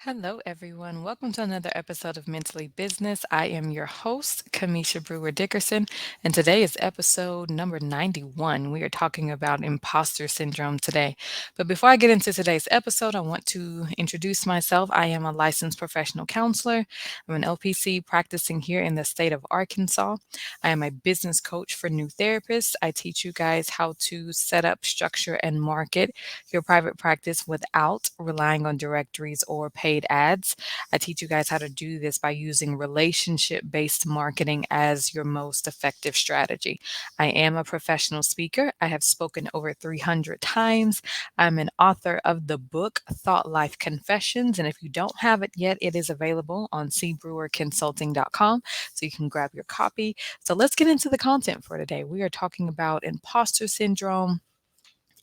Hello, everyone. Welcome to another episode of Mentally Business. I am your host, Kamisha Brewer Dickerson, and today is episode number 91. We are talking about imposter syndrome today. But before I get into today's episode, I want to introduce myself. I am a licensed professional counselor. I'm an LPC practicing here in the state of Arkansas. I am a business coach for new therapists. I teach you guys how to set up, structure, and market your private practice without relying on directories or paid ads. I teach you guys how to do this by using relationship based marketing as your most effective strategy. I am a professional speaker. I have spoken over 300 times. I'm an author of the book Thought Life Confessions. And if you don't have it yet, it is available on cbrewerconsulting.com. So you can grab your copy. So let's get into the content for today. We are talking about imposter syndrome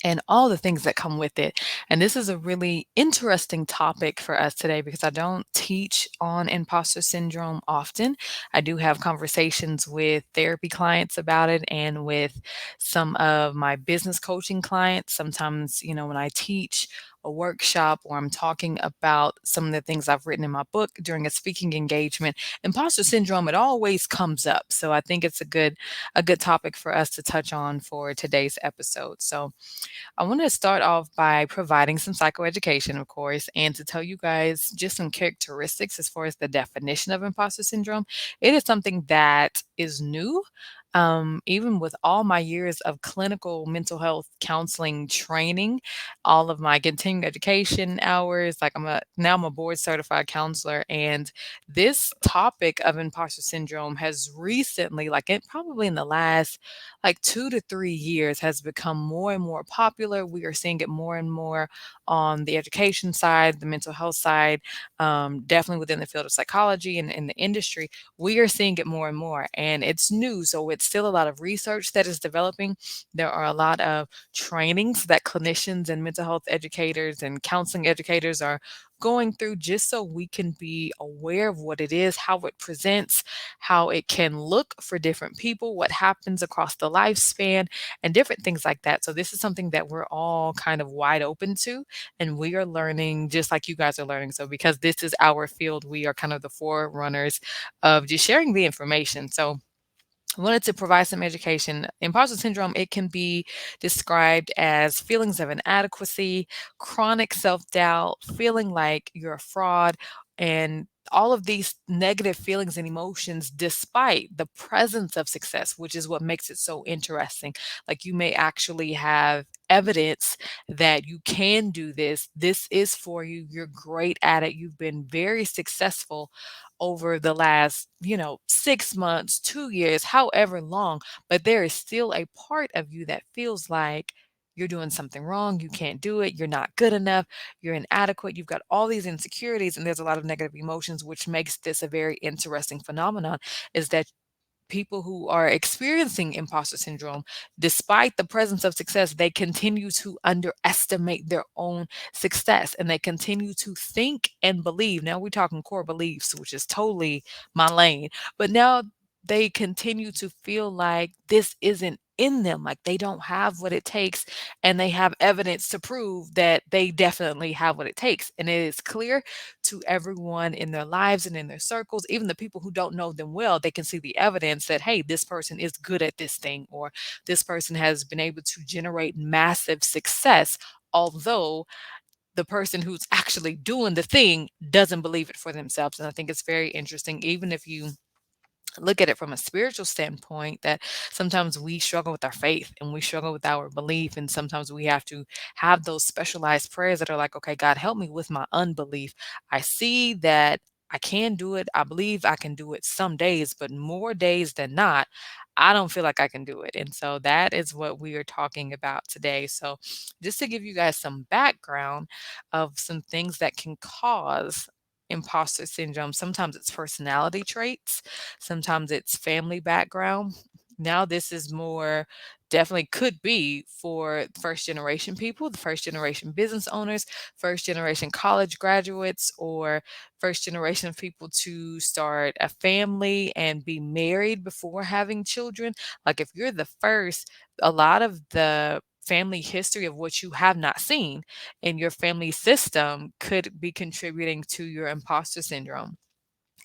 and all the things that come with it. And this is a really interesting topic for us today because I don't teach on imposter syndrome often. I do have conversations with therapy clients about it and with some of my business coaching clients. Sometimes, when I teach a workshop or I'm talking about some of the things I've written in my book during a speaking engagement, imposter syndrome, it always comes up. So I think it's a good topic for us to touch on for today's episode. So I want to start off by providing some psychoeducation, of course, and to tell you guys just some characteristics as far as the definition of imposter syndrome. It is something that is new. Even with all my years of clinical mental health counseling training, all of my continuing education hours, like I'm a board certified counselor, and this topic of imposter syndrome has recently, probably in the last like 2 to 3 years, has become more and more popular. We are seeing it more and more on the education side, the mental health side, definitely within the field of psychology and in the industry. We are seeing it more and more, and it's new. So it's still a lot of research that is developing. There are a lot of trainings that clinicians and mental health educators and counseling educators are going through just so we can be aware of what it is, how it presents, how it can look for different people, what happens across the lifespan, and different things like that. So, this is something that we're all kind of wide open to, and we are learning just like you guys are learning. So, because this is our field, we are kind of the forerunners of just sharing the information. So, I wanted to provide some education. Imposter syndrome, it can be described as feelings of inadequacy, chronic self doubt, feeling like you're a fraud, and all of these negative feelings and emotions despite the presence of success, which is what makes it so interesting. Like you may actually have evidence that you can do this. This is for you. You're great at it. You've been very successful over the last, 6 months, 2 years, however long, but there is still a part of you that feels like you're doing something wrong, you can't do it, you're not good enough, you're inadequate, you've got all these insecurities, and there's a lot of negative emotions, which makes this a very interesting phenomenon, is that people who are experiencing imposter syndrome, despite the presence of success, they continue to underestimate their own success and they continue to think and believe. Now we're talking core beliefs, which is totally my lane, but now they continue to feel like this isn't in them, like they don't have what it takes, and they have evidence to prove that they definitely have what it takes. And it is clear to everyone in their lives and in their circles, even the people who don't know them well, they can see the evidence that, hey, this person is good at this thing, or this person has been able to generate massive success, although the person who's actually doing the thing doesn't believe it for themselves. And I think it's very interesting, even if you look at it from a spiritual standpoint, that sometimes we struggle with our faith and we struggle with our belief, and sometimes we have to have those specialized prayers that are like, okay, God, help me with my unbelief. I see that I can do it, I believe I can do it some days, but more days than not, I don't feel like I can do it. And so that is what we are talking about today. So just to give you guys some background of some things that can cause imposter syndrome, sometimes it's personality traits, sometimes it's family background. Now, this is more definitely could be for first generation people, the first generation business owners, first generation college graduates, or first generation of people to start a family and be married before having children. Like if you're the first, a lot of the family history of what you have not seen in your family system could be contributing to your imposter syndrome.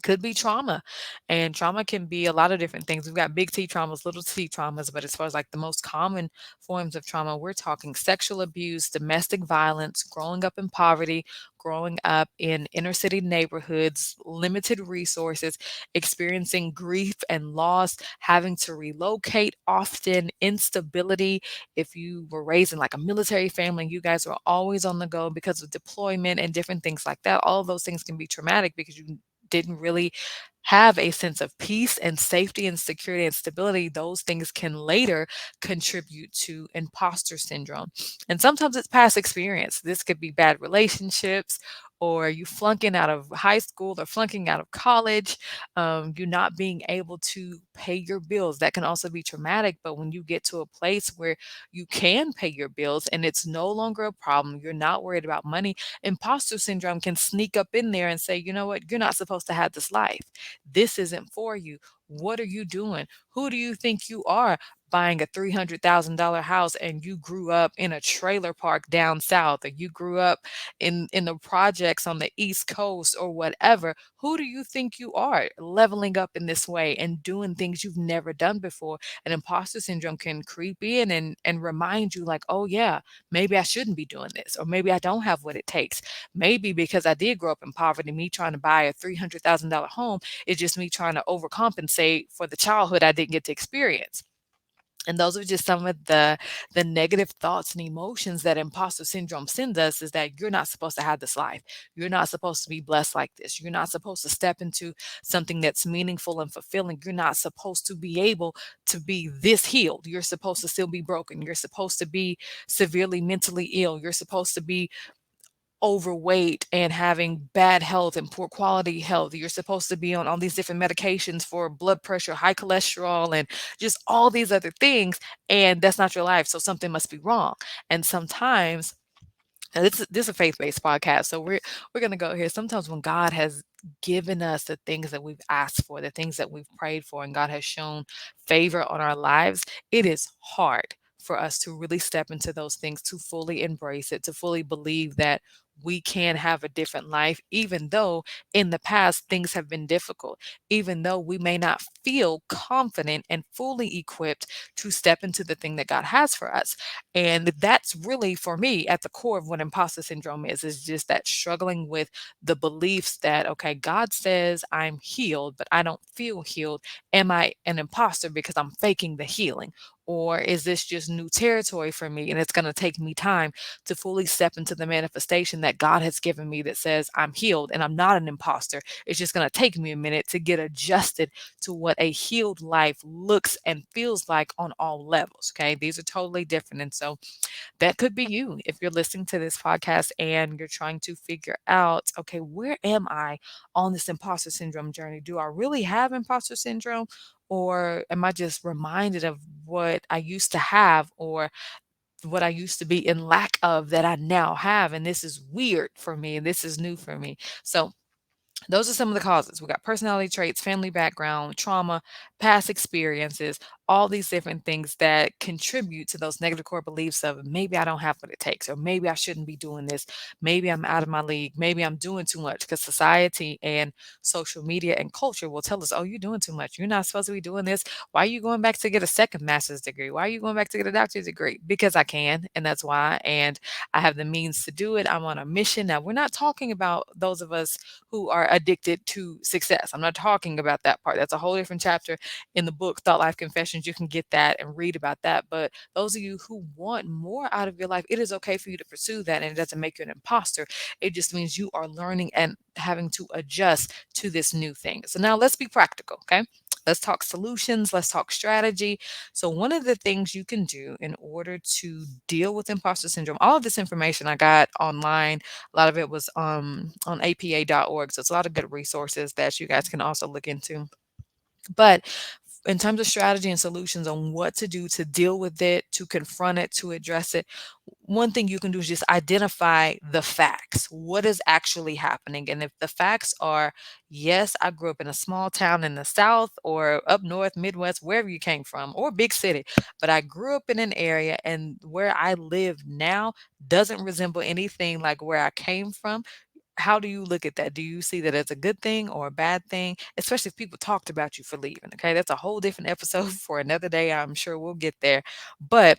Could be trauma, and trauma can be a lot of different things. We've got big T traumas, little t traumas, but as far as like the most common forms of trauma, we're talking sexual abuse, domestic violence, growing up in poverty, growing up in inner city neighborhoods, limited resources, experiencing grief and loss, having to relocate often, instability. If you were raised in like a military family, you guys were always on the go because of deployment and different things like that. All of those things can be traumatic because you didn't really have a sense of peace and safety and security and stability. Those things can later contribute to imposter syndrome. And sometimes it's past experience. This could be bad relationships, or you flunking out of high school or flunking out of college, you not being able to pay your bills. That can also be traumatic. But when you get to a place where you can pay your bills and it's no longer a problem, you're not worried about money, imposter syndrome can sneak up in there and say, you know what, you're not supposed to have this life. This isn't for you. What are you doing? Who do you think you are, buying a $300,000 house and you grew up in a trailer park down south, or you grew up in the projects on the East Coast or whatever? Who do you think you are, leveling up in this way and doing things you've never done before? And imposter syndrome can creep in and remind you like, oh yeah, maybe I shouldn't be doing this, or maybe I don't have what it takes. Maybe because I did grow up in poverty, me trying to buy a $300,000 home is just me trying to overcompensate for the childhood I didn't get to experience. And those are just some of the negative thoughts and emotions that imposter syndrome sends us, is that you're not supposed to have this life. You're not supposed to be blessed like this. You're not supposed to step into something that's meaningful and fulfilling. You're not supposed to be able to be this healed. You're supposed to still be broken. You're supposed to be severely mentally ill. You're supposed to be overweight and having bad health and poor quality health. You're supposed to be on all these different medications for blood pressure, high cholesterol, and just all these other things. And that's not your life. So something must be wrong. And sometimes, and this is a faith-based podcast, so we're gonna go here. Sometimes when God has given us the things that we've asked for, the things that we've prayed for, and God has shown favor on our lives, it is hard for us to really step into those things, to fully embrace it, to fully believe that we can have a different life, even though in the past things have been difficult, even though we may not feel confident and fully equipped to step into the thing that God has for us. And that's really, for me, at the core of what imposter syndrome is just that struggling with the beliefs that, okay, God says I'm healed, but I don't feel healed. Am I an imposter because I'm faking the healing? Or is this just new territory for me? And it's going to take me time to fully step into the manifestation that God has given me that says I'm healed and I'm not an imposter. It's just going to take me a minute to get adjusted to what a healed life looks and feels like on all levels. Okay. These are totally different. And so that could be you if you're listening to this podcast and you're trying to figure out, okay, where am I on this imposter syndrome journey? Do I really have imposter syndrome? Or am I just reminded of what I used to have, or what I used to be in lack of that I now have? And this is weird for me, and this is new for me. So those are some of the causes. We got personality traits, family background, trauma, past experiences, all these different things that contribute to those negative core beliefs of maybe I don't have what it takes, or maybe I shouldn't be doing this, maybe I'm out of my league, maybe I'm doing too much, because society and social media and culture will tell us, oh, you're doing too much. You're not supposed to be doing this. Why are you going back to get a second master's degree? Why are you going back to get a doctorate degree? Because I can, and that's why. And I have the means to do it. I'm on a mission. Now, we're not talking about those of us who are addicted to success. I'm not talking about that part. That's a whole different chapter in the book, Thought Life Confessions. You can get that and read about that. But those of you who want more out of your life, it is okay for you to pursue that. And it doesn't make you an imposter. It just means you are learning and having to adjust to this new thing. So now let's be practical, okay? Let's talk solutions. Let's talk strategy. So, one of the things you can do in order to deal with imposter syndrome, all of this information I got online, a lot of it was on apa.org. So it's a lot of good resources that you guys can also look into. But in terms of strategy and solutions on what to do to deal with it, to confront it, to address it, one thing you can do is just identify the facts. What is actually happening? And if the facts are, yes, I grew up in a small town in the South or up north, Midwest, wherever you came from, or big city, but I grew up in an area and where I live now doesn't resemble anything like where I came from. How do you look at that? Do you see that as a good thing or a bad thing? Especially if people talked about you for leaving. Okay, that's a whole different episode for another day. I'm sure we'll get there. But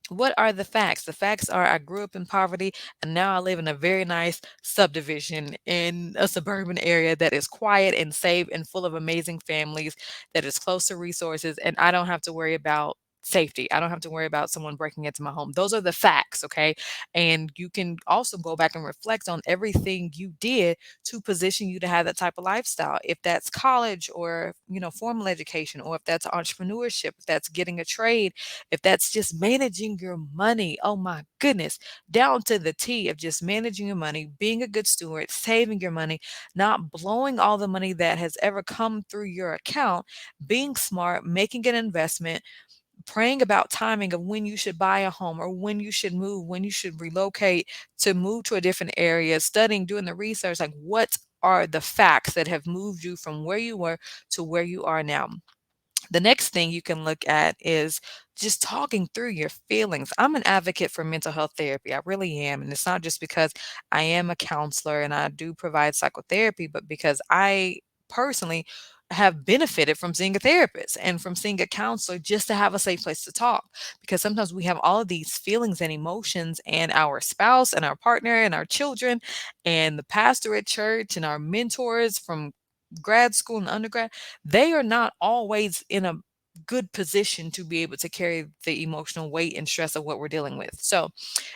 what are the facts? The facts are I grew up in poverty and now I live in a very nice subdivision in a suburban area that is quiet and safe and full of amazing families, that is close to resources, and I don't have to worry about safety. I don't have to worry about someone breaking into my home. Those are the facts, okay? And you can also go back and reflect on everything you did to position you to have that type of lifestyle. If that's college or, formal education, or if that's entrepreneurship, if that's getting a trade, if that's just managing your money, oh my goodness, down to the T of just managing your money, being a good steward, saving your money, not blowing all the money that has ever come through your account, being smart, making an investment, praying about timing of when you should buy a home or when you should move, when you should relocate to move to a different area, studying, doing the research, like what are the facts that have moved you from where you were to where you are now. The next thing you can look at is just talking through your feelings. I'm an advocate for mental health therapy. I really am. And it's not just because I am a counselor and I do provide psychotherapy, but because I personally have benefited from seeing a therapist and from seeing a counselor just to have a safe place to talk. Because sometimes we have all of these feelings and emotions, and our spouse and our partner and our children and the pastor at church and our mentors from grad school and undergrad, they are not always in a good position to be able to carry the emotional weight and stress of what we're dealing with. So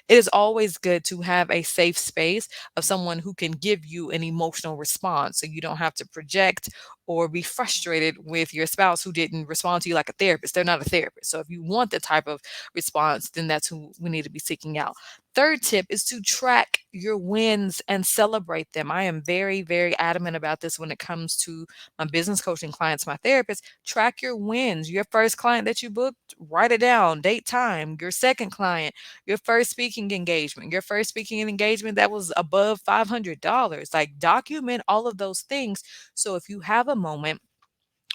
it is always good to have a safe space of someone who can give you an emotional response so you don't have to project or be frustrated with your spouse who didn't respond to you like a therapist. They're not a therapist. So if you want the type of response, then that's who we need to be seeking out. Third tip is to track your wins and celebrate them. I am very, very adamant about this when it comes to my business coaching clients, my therapists. Track your wins. Your first client that you booked, write it down, date, time. Your second client, your first speaking engagement, your first speaking engagement that was above $500. Like document all of those things. So if you have a moment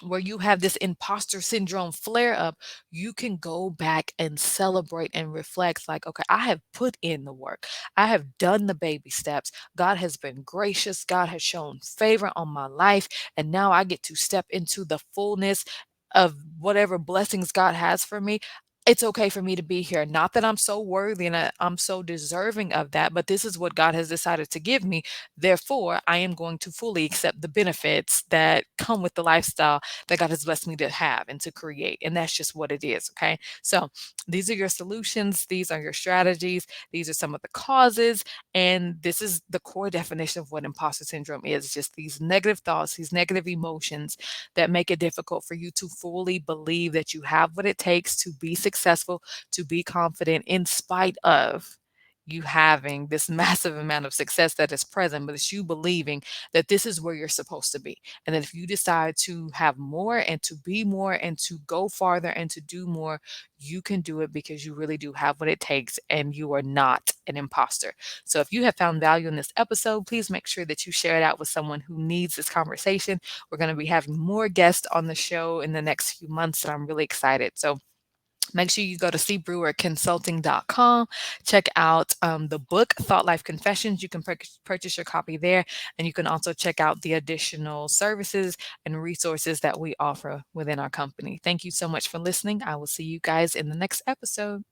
where you have this imposter syndrome flare up, you can go back and celebrate and reflect like, okay, I have put in the work. I have done the baby steps. God has been gracious. God has shown favor on my life. And now I get to step into the fullness of whatever blessings God has for me. It's okay for me to be here. Not that I'm so worthy and I'm so deserving of that, but this is what God has decided to give me. Therefore, I am going to fully accept the benefits that come with the lifestyle that God has blessed me to have and to create. And that's just what it is. Okay. So these are your solutions. These are your strategies. These are some of the causes. And this is the core definition of what imposter syndrome is, just these negative thoughts, these negative emotions that make it difficult for you to fully believe that you have what it takes to be successful, to be confident, in spite of you having this massive amount of success that is present, but it's you believing that this is where you're supposed to be. And that if you decide to have more and to be more and to go farther and to do more, you can do it because you really do have what it takes and you are not an imposter. So if you have found value in this episode, please make sure that you share it out with someone who needs this conversation. We're going to be having more guests on the show in the next few months, and I'm really excited. So make sure you go to cbrewerconsulting.com. Check out the book, Thought Life Confessions. You can purchase your copy there. And you can also check out the additional services and resources that we offer within our company. Thank you so much for listening. I will see you guys in the next episode.